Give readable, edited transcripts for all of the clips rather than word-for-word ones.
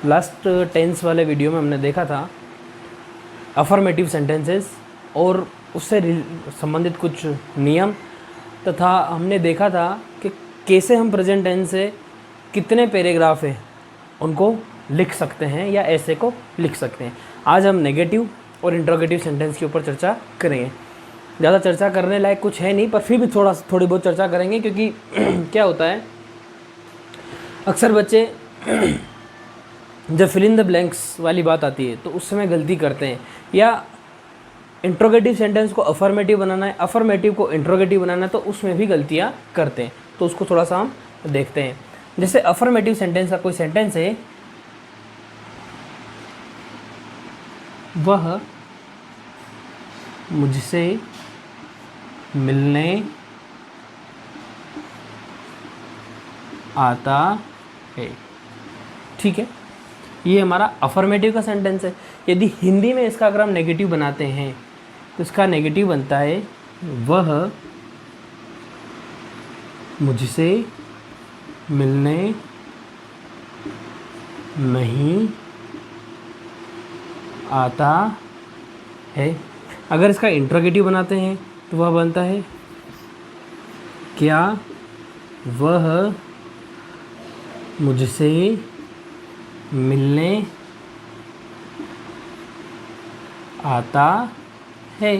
Last tense वाले video में हमने देखा था अफर्मेटिव सेंटेंसेस और उससे संबंधित कुछ नियम तथा हमने देखा था कि कैसे हम प्रेजेंट टेंस से कितने पैराग्राफ हैं उनको लिख सकते हैं या ऐसे को लिख सकते हैं। आज हम नेगेटिव और इंट्रोगेटिव सेंटेंस के ऊपर चर्चा करेंगे। ज़्यादा चर्चा करने लायक कुछ है नहीं, पर फिर भी थोड़ी बहुत चर्चा करेंगे, क्योंकि क्या होता है अक्सर बच्चे जब फिल इन द ब्लैंक्स वाली बात आती है तो उस समय गलती करते हैं, या इंट्रोगेटिव सेंटेंस को अफर्मेटिव बनाना है, अफर्मेटिव को इंट्रोगेटिव बनाना है, तो उसमें भी गलतियाँ करते हैं। तो उसको थोड़ा सा हम देखते हैं। जैसे अफर्मेटिव सेंटेंस का कोई सेंटेंस है, वह मुझसे मिलने आता है। ठीक है, ये हमारा अफर्मेटिव का सेंटेंस है। यदि हिंदी में इसका अगर हम नेगेटिव बनाते हैं तो इसका नेगेटिव बनता है वह मुझसे मिलने नहीं आता है। अगर इसका इंट्रोगेटिव बनाते हैं तो वह बनता है क्या वह मुझसे मिलने आता है।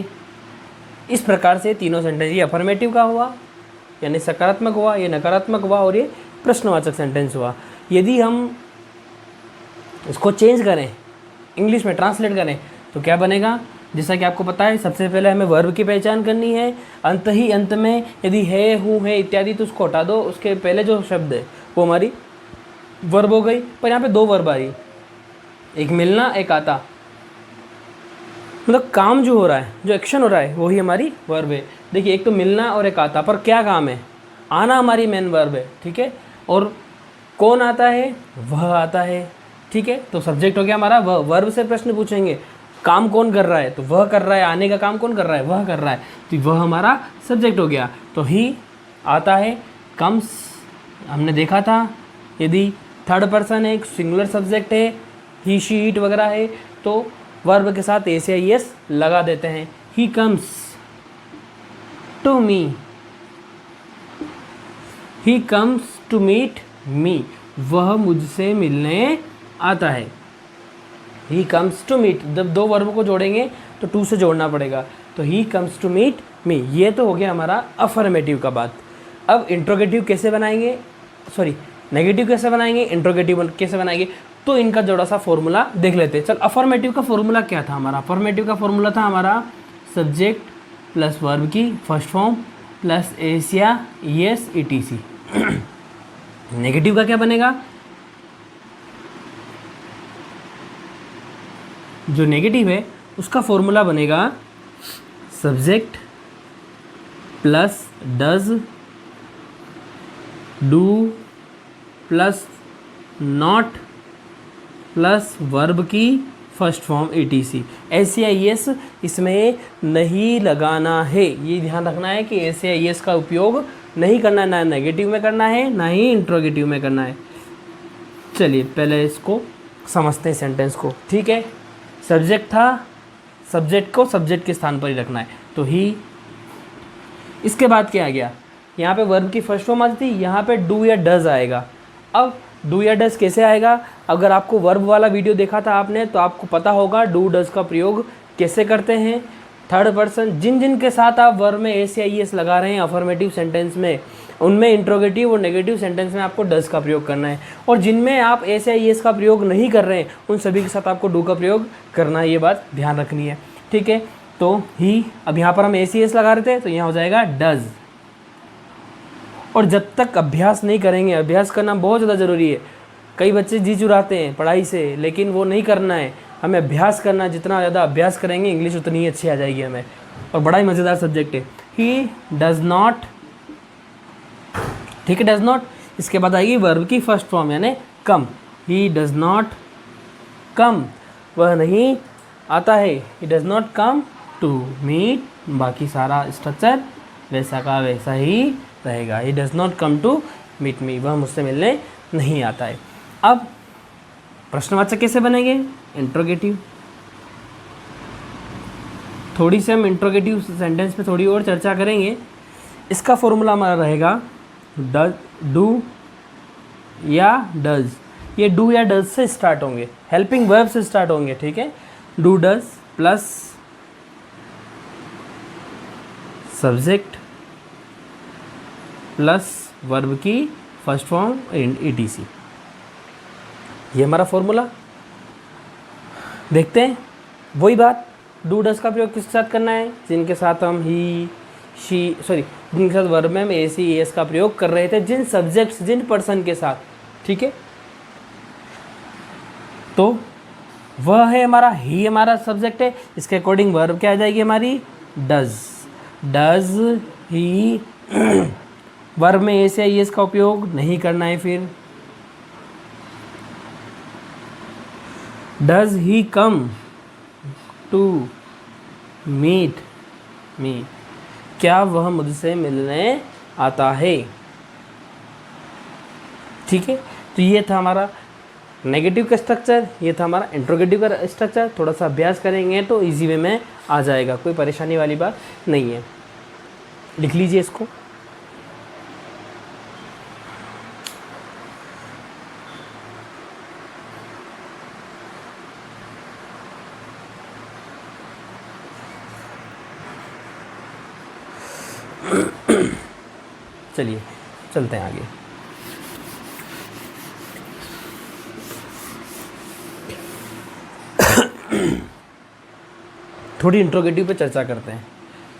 इस प्रकार से तीनों सेंटेंस, ये अफर्मेटिव का हुआ यानी सकारात्मक हुआ, ये नकारात्मक हुआ और ये प्रश्नवाचक सेंटेंस हुआ। यदि हम इसको चेंज करें, इंग्लिश में ट्रांसलेट करें, तो क्या बनेगा? जैसा कि आपको पता है, सबसे पहले हमें वर्ब की पहचान करनी है। अंत ही अंत में यदि है, हूँ, है इत्यादि तो उसको हटा दो, उसके पहले जो शब्द है वो हमारी वर्ब हो गई। पर यहाँ पे दो वर्ब आ रही, एक मिलना, एक आता। मतलब काम जो हो रहा है, जो एक्शन हो रहा है, वही हमारी वर्ब है। देखिए, एक तो मिलना और एक आता, पर क्या काम है? आना हमारी मेन वर्ब है। ठीक है, और कौन आता है? वह आता है। ठीक है, तो सब्जेक्ट हो गया हमारा वह। वर्ब से प्रश्न पूछेंगे, काम कौन कर रहा है? तो वह कर रहा है। आने का काम कौन कर रहा है? वह कर रहा है। तो वह हमारा सब्जेक्ट हो गया। तो ही आता है, कम्स हमने देखा था। यदि थर्ड पर्सन है, सिंगुलर सब्जेक्ट है, ही, शी, इट वगैरह है, तो वर्ब के साथ एस या एस लगा देते हैं। He comes to me, he comes to meet me, वह मुझसे मिलने आता है। ही कम्स टू मीट, जब दो वर्ब को जोड़ेंगे तो टू से जोड़ना पड़ेगा, तो he comes to meet me. ये तो हो गया हमारा अफर्मेटिव का बात। अब इंट्रोगेटिव कैसे बनाएंगे, सॉरी नेगेटिव कैसे बनाएंगे, इंट्रोगेटिव कैसे बनाएंगे, तो इनका जोड़ा सा फॉर्मूला देख लेते हैं। चल, अफर्मेटिव का फॉर्मूला क्या था हमारा? अफर्मेटिव का फॉर्मूला था हमारा सब्जेक्ट प्लस वर्ब की फर्स्ट फॉर्म प्लस एस या एस ईटीसी। नेगेटिव का क्या बनेगा? जो नेगेटिव है उसका फॉर्मूला बनेगा subject plus does, do plus not plus verb की फर्स्ट फॉर्म ईटीसी। एस या एस इसमें नहीं लगाना है, ये ध्यान रखना है कि एस या एस का उपयोग नहीं करना है, ना नेगेटिव में करना है ना ही इंट्रोगेटिव में करना है। चलिए पहले इसको समझते हैं सेंटेंस को। ठीक है, सब्जेक्ट था, सब्जेक्ट को सब्जेक्ट के स्थान पर ही रखना है, तो ही। इसके बाद क्या आ गया? यहाँ पे वर्ब की फर्स्ट फॉर्म आती थी, यहाँ पे डू या डज आएगा। अब डू या डज कैसे आएगा? अगर आपको वर्ब वाला वीडियो देखा था आपने तो आपको पता होगा डू डज का प्रयोग कैसे करते हैं। थर्ड पर्सन, जिन जिन के साथ आप वर्ब में एस या एस लगा रहे हैं अफर्मेटिव सेंटेंस में, उनमें इंट्रोगेटिव और नेगेटिव सेंटेंस में आपको डज का प्रयोग करना है, और जिनमें आप एस या एस का प्रयोग नहीं कर रहे हैं उन सभी के साथ आपको डू का प्रयोग करना है। ये बात ध्यान रखनी है। ठीक है, तो ही, अब यहाँ पर हम एस या एस लगा रहे थे तो यहाँ हो जाएगा डज। और जब तक अभ्यास नहीं करेंगे, अभ्यास करना बहुत ज़्यादा ज़रूरी है। कई बच्चे जी चुराते हैं पढ़ाई से, लेकिन वो नहीं करना है। हमें अभ्यास करना है, जितना ज़्यादा अभ्यास करेंगे इंग्लिश उतनी ही अच्छी आ जाएगी हमें, और बड़ा ही मज़ेदार सब्जेक्ट है। ही डज नॉट, ठीक है, डज नॉट। इसके बाद आएगी वर्ब की फर्स्ट फॉर्म यानी कम। ही डज नॉट कम, वह नहीं आता है। He does not come to meet, बाकी सारा स्ट्रक्चर वैसा का वैसा ही रहेगा। He does not come to meet me, वह मुझसे मिलने नहीं आता है। अब प्रश्नवाचक कैसे बनेंगे? इंट्रोगेटिव। थोड़ी सी हम इंट्रोगेटिव सेंटेंस पे थोड़ी और चर्चा करेंगे। इसका फॉर्मूला हमारा रहेगा डू या डज। ये डू या डज से स्टार्ट होंगे, हेल्पिंग वर्ब से स्टार्ट होंगे, ठीक है। Do does plus subject plus verb की फर्स्ट फॉर्म ईटीसी, ये हमारा फॉर्मूला। देखते हैं वही बात, डू डज का प्रयोग किसके साथ करना है? जिनके साथ हम ही जिनके साथ वर्ब में हम एसी एस का प्रयोग कर रहे थे, जिन सब्जेक्ट्स जिन पर्सन के साथ, ठीक है। तो वह है हमारा, ही हमारा सब्जेक्ट है, इसके अकॉर्डिंग वर्ब क्या आ जाएगी हमारी? डज। डज ही वर्ब में ए से एस का उपयोग नहीं करना है। फिर does he come to meet me, क्या वह मुझसे मिलने आता है? ठीक है, तो ये था हमारा नेगेटिव का स्ट्रक्चर, ये था हमारा इंट्रोगेटिव का स्ट्रक्चर। थोड़ा सा अभ्यास करेंगे तो इजी वे में आ जाएगा, कोई परेशानी वाली बात नहीं है। लिख लीजिए इसको। चलिए चलते हैं आगे। थोड़ी इंट्रोगेटिव पे चर्चा करते हैं।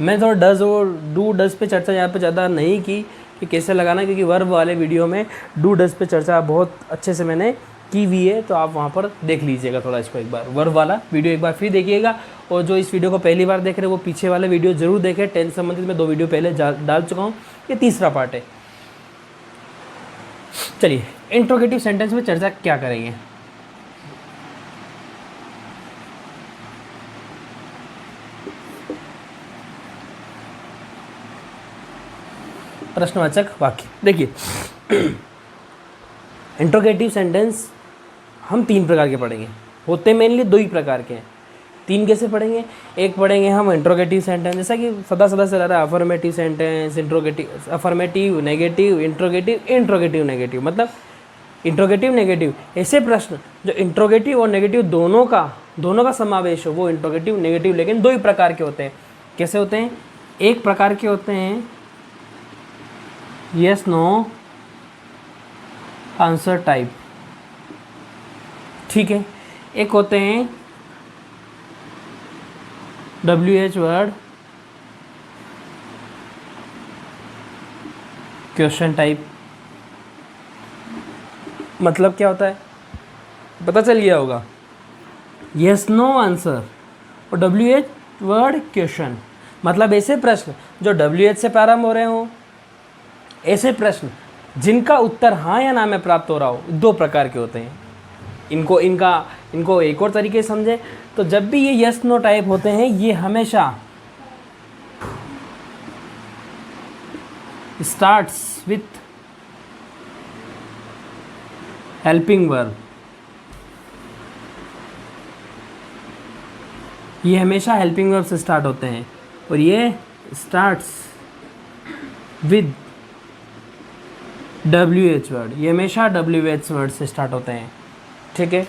मैं थोड़ा डज और डू डज पे चर्चा यहाँ पे ज़्यादा नहीं की कि कैसे लगाना, क्योंकि वर्ब वाले वीडियो में डू डज पे चर्चा बहुत अच्छे से मैंने की हुई है, तो आप वहाँ पर देख लीजिएगा थोड़ा इसको एक बार, वर्ब वाला वीडियो एक बार फिर देखिएगा। और जो इस वीडियो को पहली बार देख रहे हैं वो पीछे वाला वीडियो ज़रूर देखें। टेंथ संबंधित मैं 2 वीडियो पहले डाल चुका हूँ, ये तीसरा पार्ट है। चलिए इंट्रोगेटिव सेंटेंस में चर्चा क्या करेंगे। प्रश्नवाचक वाक्य। देखिए इंट्रोगेटिव सेंटेंस हम 3 प्रकार के पढ़ेंगे, होते मेनली 2 ही प्रकार के हैं। 3 कैसे पढ़ेंगे? एक पढ़ेंगे हम इंट्रोगेटिव सेंटेंस, जैसा कि सदा से रहा है, affirmative sentence, interrogative, affirmative negative, interrogative interrogative negative, मतलब इंट्रोगेटिव नेगेटिव ऐसे प्रश्न जो इंट्रोगेटिव और नेगेटिव दोनों का समावेश हो, वो इंट्रोगेटिव नेगेटिव, लेकिन 2 ही प्रकार के होते हैं। कैसे होते हैं? एक प्रकार के होते हैं यस नो आंसर टाइप, ठीक है। एक होते हैं WH वर्ड क्वेश्चन टाइप। मतलब क्या होता है पता चल गया होगा, यस नो आंसर और WH वर्ड क्वेश्चन, मतलब ऐसे प्रश्न जो WH से प्रारंभ हो रहे हों, ऐसे प्रश्न जिनका उत्तर हाँ या ना में प्राप्त हो रहा हो, 2 प्रकार के होते हैं। इनको एक और तरीके से समझें तो जब भी ये यस नो टाइप होते हैं, ये हमेशा स्टार्ट्स विथ हेल्पिंग वर्ब। ये हमेशा हेल्पिंग वर्ब से स्टार्ट होते हैं और ये स्टार्ट्स विद WH वर्ड, ये हमेशा WH वर्ड से स्टार्ट होते हैं, ठीक है।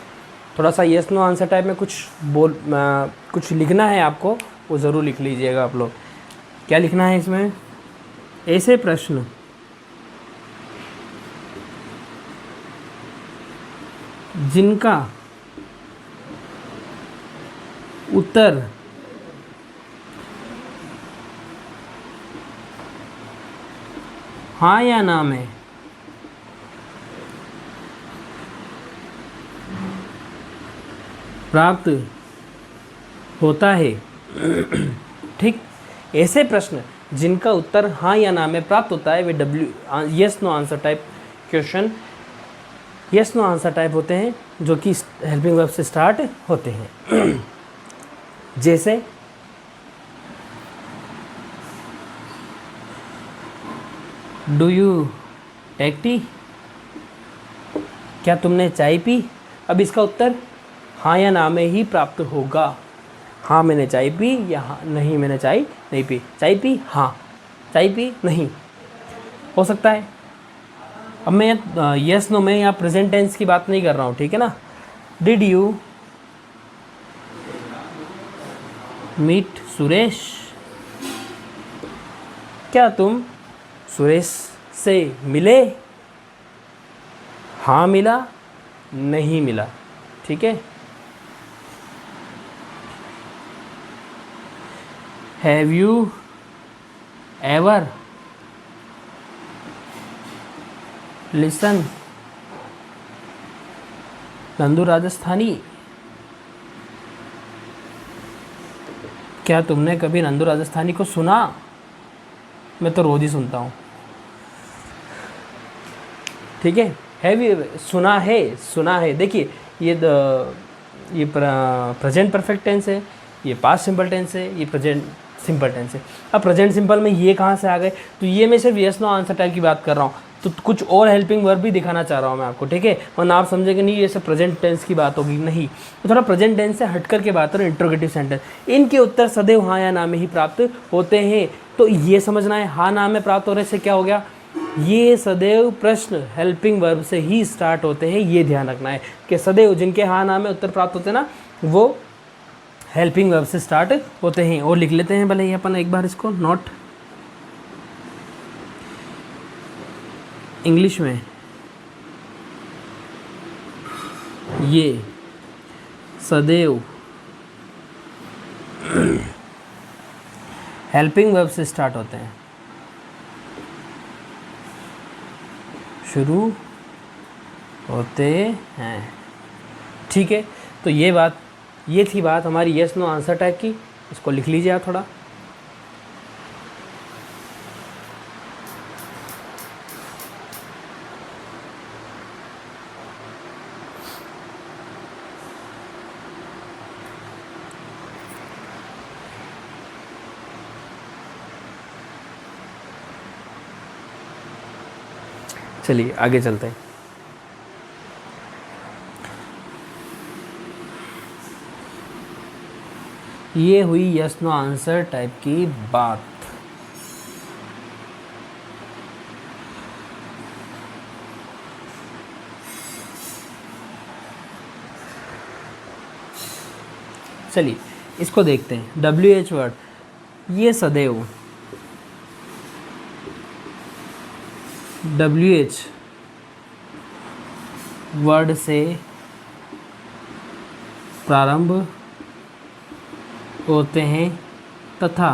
थोड़ा सा यस नो आंसर टाइप में कुछ लिखना है आपको, वो ज़रूर लिख लीजिएगा आप लोग। क्या लिखना है इसमें? ऐसे प्रश्न जिनका उत्तर हाँ या ना में प्राप्त होता है, ठीक। ऐसे प्रश्न जिनका उत्तर हाँ या ना में प्राप्त होता है वे yes no answer type question, yes no answer type होते हैं, जो कि हेल्पिंग वर्ब से स्टार्ट होते हैं। जैसे डू यू टेक टी, क्या तुमने चाय पी? अब इसका उत्तर हाँ या ना में ही प्राप्त होगा। हाँ मैंने चाय पी या हाँ नहीं मैंने चाय नहीं पी। चाय पी हाँ, चाय पी नहीं, हो सकता है। अब मैं यस नो में यहाँ प्रेजेंट टेंस की बात नहीं कर रहा हूँ, ठीक है ना। डिड यू मीट सुरेश, क्या तुम सुरेश से मिले? हाँ मिला, नहीं मिला, ठीक है। Have you ever listen Nandu Rajasthani, क्या तुमने कभी नंदू राजस्थानी को सुना? मैं तो रोज ही सुनता हूँ, ठीक है। हैव यू सुना है, देखिए ये प्रेजेंट परफेक्ट टेंस है, ये पास्ट सिंपल टेंस है, ये प्रेजेंट सिंपल टेंस है। अब प्रेजेंट सिंपल में ये कहाँ से आ गए? तो ये मैं सिर्फ यस नो आंसर टाइप की बात कर रहा हूँ, तो कुछ और हेल्पिंग वर्ब भी दिखाना चाह रहा हूँ मैं आपको, ठीक है। वरना आप समझेंगे नहीं ये सब प्रेजेंट टेंस की बात होगी, नहीं। तो थोड़ा प्रेजेंट टेंस से हटकर के बात करें, इंट्रोगेटिव सेंटेंस, इनके उत्तर सदैव हाँ या ना में ही प्राप्त होते हैं। तो ये समझना है, हाँ ना में प्राप्त होने से क्या हो गया, ये सदैव प्रश्न हेल्पिंग वर्ब से ही स्टार्ट होते हैं। ये ध्यान रखना है कि सदैव जिनके हाँ ना में उत्तर प्राप्त होते हैं ना, वो हेल्पिंग वर्ब से स्टार्ट होते हैं। और लिख लेते हैं भले ही अपन एक बार इसको नोट इंग्लिश में। ये सदैव हेल्पिंग वर्ब से स्टार्ट होते हैं, शुरू होते हैं, ठीक है। तो ये थी बात हमारी यस नो आंसर टैग की। इसको लिख लीजिए आप थोड़ा। चलिए आगे चलते हैं। ये हुई यस नो आंसर टाइप की बात। चलिए इसको देखते हैं। WH वर्ड, ये सदैव WH वर्ड से प्रारंभ होते हैं तथा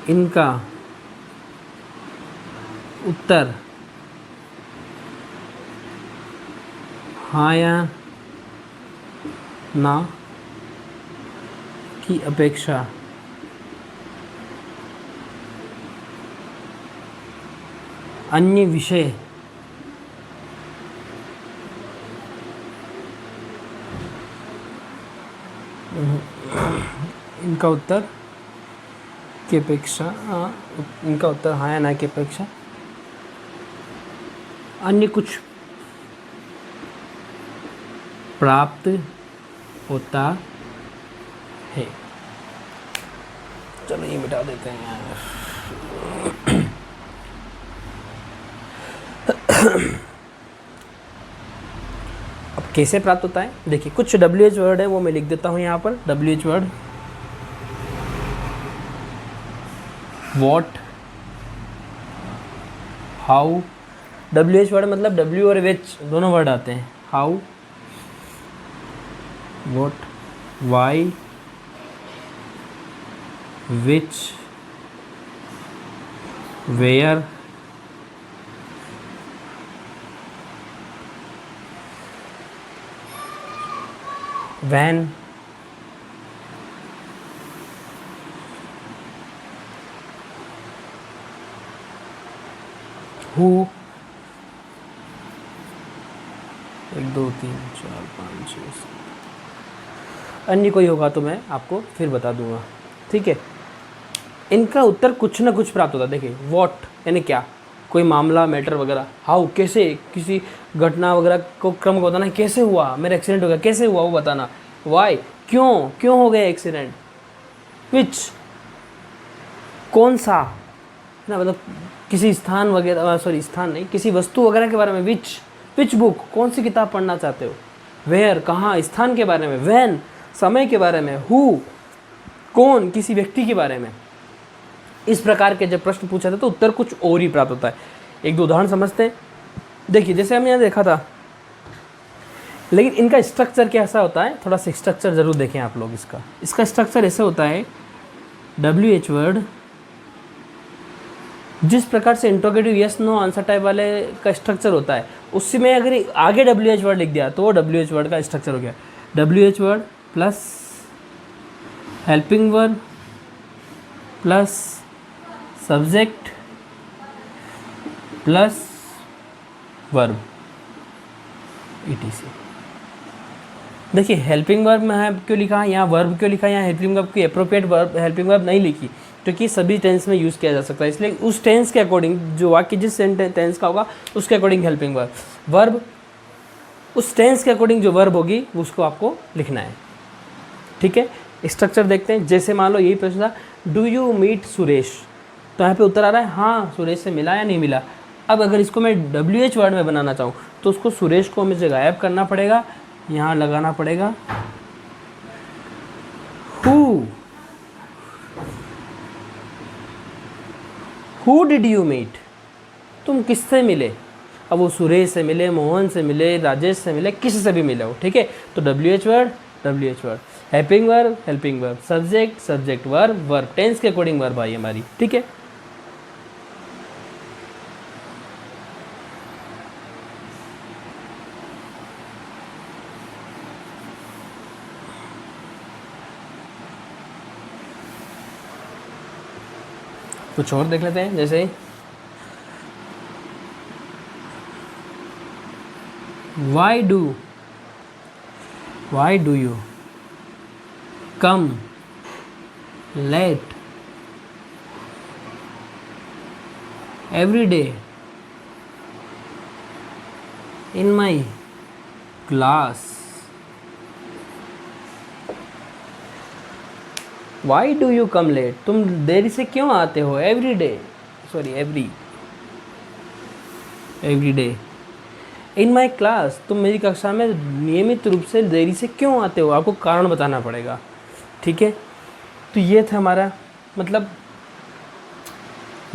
इनका उत्तर हाँ या ना की अपेक्षा अन्य विषय इनका उत्तर की अपेक्षा इनका उत्तर हाँ या ना की अपेक्षा अन्य कुछ प्राप्त होता है। चलो ये मिटा देते हैं यार। अब कैसे प्राप्त होता है, देखिए कुछ WH वर्ड है वो मैं लिख देता हूँ यहाँ पर। WH word, what, how. WH word मतलब W और H दोनों वर्ड आते हैं। How, what, why, which, where, when, who, 1 2 3 4 5 6 7। अन्य कोई होगा तो मैं आपको फिर बता दूंगा, ठीक है। इनका उत्तर कुछ ना कुछ प्राप्त होता है। देखिए वॉट यानी क्या, कोई मामला, मैटर वगैरह, हाउ, कैसे, किसी घटना वगैरह को क्रम को बताना, कैसे हुआ मेरा एक्सीडेंट हो गया, कैसे हुआ वो बताना, वाई, क्यों हो गया एक्सीडेंट, विच, कौन सा, है ना, मतलब किसी स्थान वगैरह, सॉरी स्थान नहीं, किसी वस्तु वगैरह के बारे में, विच बुक, कौन सी किताब पढ़ना चाहते हो, वेयर, कहाँ, स्थान के बारे में, व्हेन, समय के बारे में, हु, कौन, किसी व्यक्ति के बारे में। इस प्रकार के जब प्रश्न पूछा था तो उत्तर कुछ और ही प्राप्त होता है। एक दो उदाहरण समझते हैं। देखिए जैसे हमने यहाँ देखा था, लेकिन इनका स्ट्रक्चर कैसा होता है, थोड़ा सा स्ट्रक्चर जरूर देखें आप लोग। इसका स्ट्रक्चर ऐसे होता है, WH वर्ड, जिस प्रकार से interrogative yes no answer type वाले का स्ट्रक्चर होता है, उसी में अगर आगे WH वर्ड लिख दिया तो वो WH वर्ड का स्ट्रक्चर हो गया। WH word plus helping verb plus subject plus verb ETC। देखिए हेल्पिंग वर्ब में है क्यों लिखा है, यहाँ वर्ब क्यों लिखा है, यहाँ हेल्पिंग वर्ब की अप्रोप्रिएट वर्ब हेल्पिंग वर्ब नहीं लिखी, क्योंकि सभी टेंस में यूज़ किया जा सकता है, इसलिए उस टेंस के अकॉर्डिंग जो वाक्य जिस टेंस का होगा उसके अकॉर्डिंग हेल्पिंग वर्ब उस टेंस के अकॉर्डिंग जो वर्ब होगी उसको आपको लिखना है। ठीक है, स्ट्रक्चर देखते हैं। जैसे मान लो यही प्रश्न था, डू यू मीट सुरेश, तो यहाँ पे उत्तर आ रहा है हाँ सुरेश से मिला या नहीं मिला। अब अगर इसको मैं WH वर्ड में बनाना चाहूँ तो उसको सुरेश को मुझे गायब करना पड़ेगा, यहाँ लगाना पड़ेगा हु डिड यू मीट, तुम किससे मिले। अब वो सुरेश से मिले, मोहन से मिले, राजेश से मिले, किसी से भी मिले हो। ठीक है, तो WH word helping verb subject verb tense के अकॉर्डिंग वर्ब आई हमारी। ठीक है, कुछ और देख लेते हैं। जैसे why do you come late every day in my class. Why do you come late, तुम देरी से क्यों आते हो, every day in my class, तुम मेरी कक्षा में नियमित रूप से देरी से क्यों आते हो, आपको कारण बताना पड़ेगा। ठीक है, तो ये था हमारा मतलब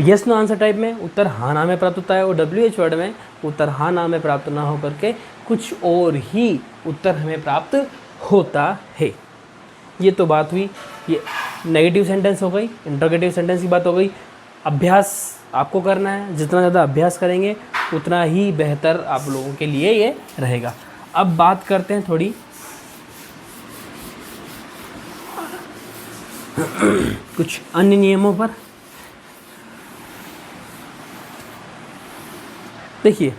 यस नो आंसर टाइप में उत्तर हाँ ना में प्राप्त होता है, और WH वर्ड में उत्तर हाँ ना में प्राप्त ना हो करके कुछ और ही उत्तर हमें प्राप्त होता है। ये तो बात हुई, ये नेगेटिव सेंटेंस हो गई, इंटरोगेटिव सेंटेंस की बात हो गई। अभ्यास आपको करना है, जितना ज़्यादा अभ्यास करेंगे उतना ही बेहतर आप लोगों के लिए ये रहेगा। अब बात करते हैं थोड़ी कुछ अन्य नियमों पर। देखिए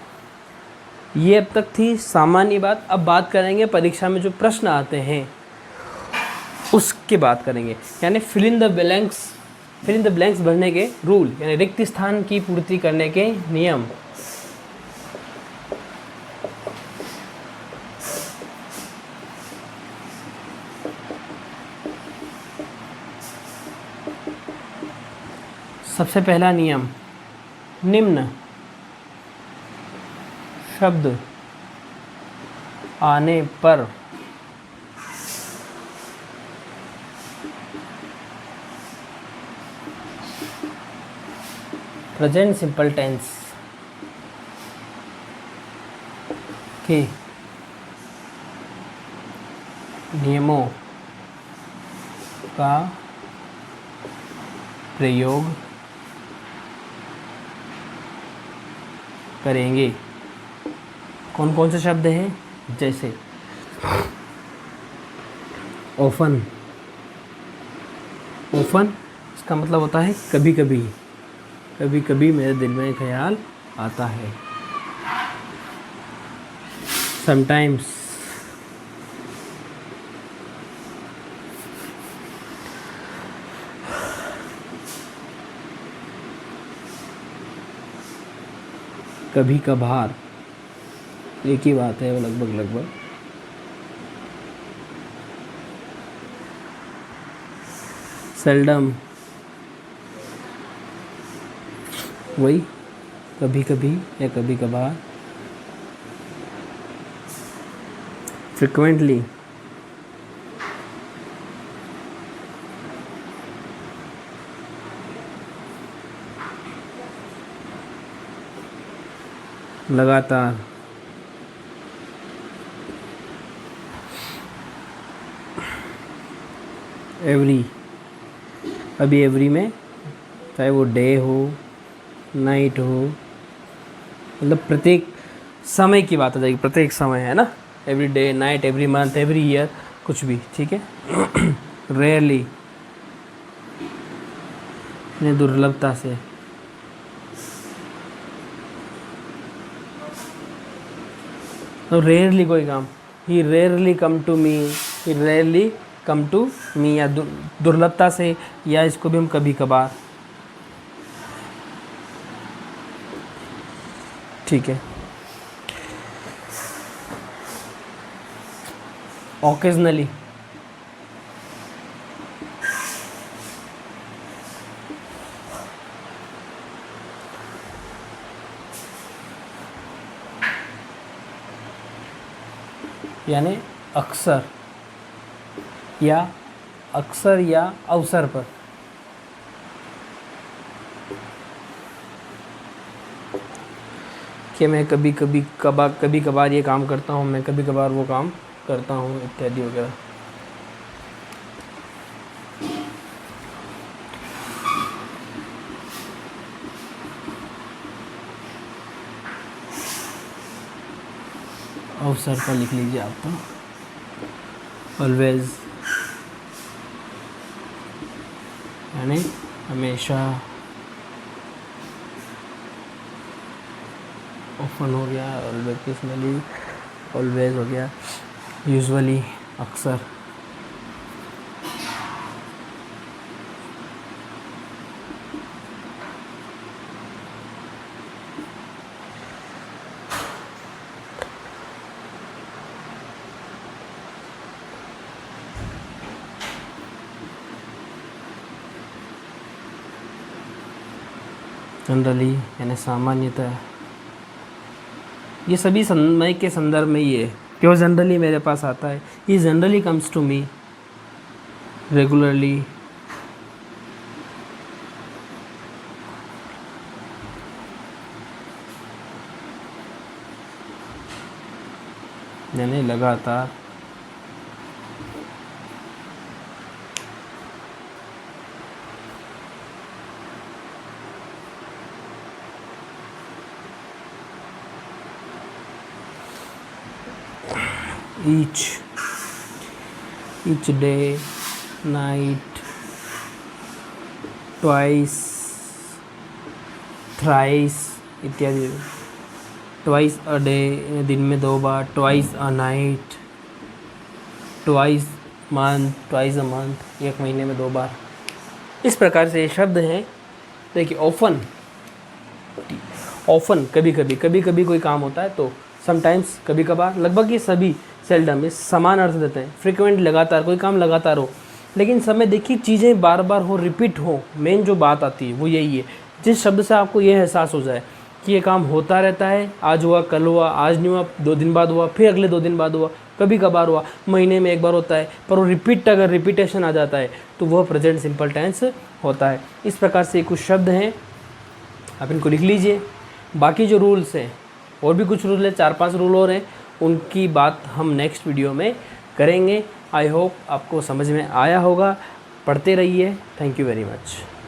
ये अब तक थी सामान्य बात। अब बात करेंगे परीक्षा में जो प्रश्न आते हैं उसके बात करेंगे, यानी फिल इन द ब्लैंक्स भरने के रूल, यानी रिक्त स्थान की पूर्ति करने के नियम। सबसे पहला नियम, निम्न शब्द आने पर प्रेजेंट सिंपल टेंस के नियमों का प्रयोग करेंगे। कौन कौन से शब्द हैं, जैसे ऑफन इसका मतलब होता है कभी कभी मेरे दिल में ख्याल आता है। समटाइम्स कभी कभार, एक ही बात है वो लगभग। सेल्डम, वही कभी कभी या कभी कभार। फ्रिक्वेंटली, लगातार। एवरी, अभी एवरी में चाहे वो डे हो नाइट हो, मतलब प्रत्येक समय की बात आ जाएगी, प्रत्येक समय है ना, every day night every month every year, कुछ भी ठीक है। रेयरली, दुर्लभता से। तो रेयरली कोई काम, he rarely come to me, he rarely come to me, या दुर्लभता से, या इसको भी हम कभी कभार, ठीक है। ओकेजनली, यानी अक्सर या अवसर पर। कि मैं कभी कभार ये काम करता हूँ, मैं कभी कभार वो काम करता हूँ, इत्यादि वगैरह। अवसर पर लिख लीजिए आप तो। ऑलवेज, यानी हमेशा। ऑफन हो गया, ऑलवेज, ऑलवेज हो गया, यूजुअली अक्सर। जनरली यानी सामान्यतः, ये सभी समय के संदर्भ में ही है। क्यों जनरली मेरे पास आता है, ये generally comes to me regularly. यानी लगातार। each day, night, twice, thrice इत्यादि। ट्वाइस अ डे, दिन में 2 बार, twice a night, twice a month, एक महीने में 2 बार। इस प्रकार से ये शब्द हैं। देखिए ऑफन कभी कभी कोई काम होता है तो, समटाइम्स कभी कभार, लगभग ये सभी सेल्डम ये समान अर्थ देते हैं। फ्रिक्वेंट लगातार, कोई काम लगातार हो, लेकिन समय देखिए चीज़ें बार बार हो, रिपीट हो। मेन जो बात आती है वो यही है, जिस शब्द से आपको ये एहसास हो जाए कि ये काम होता रहता है, आज हुआ कल हुआ, आज नहीं हुआ 2 दिन बाद हुआ, फिर अगले 2 दिन बाद हुआ, कभी कभार हुआ, महीने में 1 बार होता है, पर वो अगर रिपीटेशन आ जाता है तो वह प्रेजेंट सिंपल टेंस होता है। इस प्रकार से कुछ शब्द हैं, आप इनको लिख लीजिए। बाकी जो रूल्स हैं, और भी कुछ रूल है, 4-5 रूल और हैं, उनकी बात हम नेक्स्ट वीडियो में करेंगे। आई होप आपको समझ में आया होगा। पढ़ते रहिए। Thank you very much.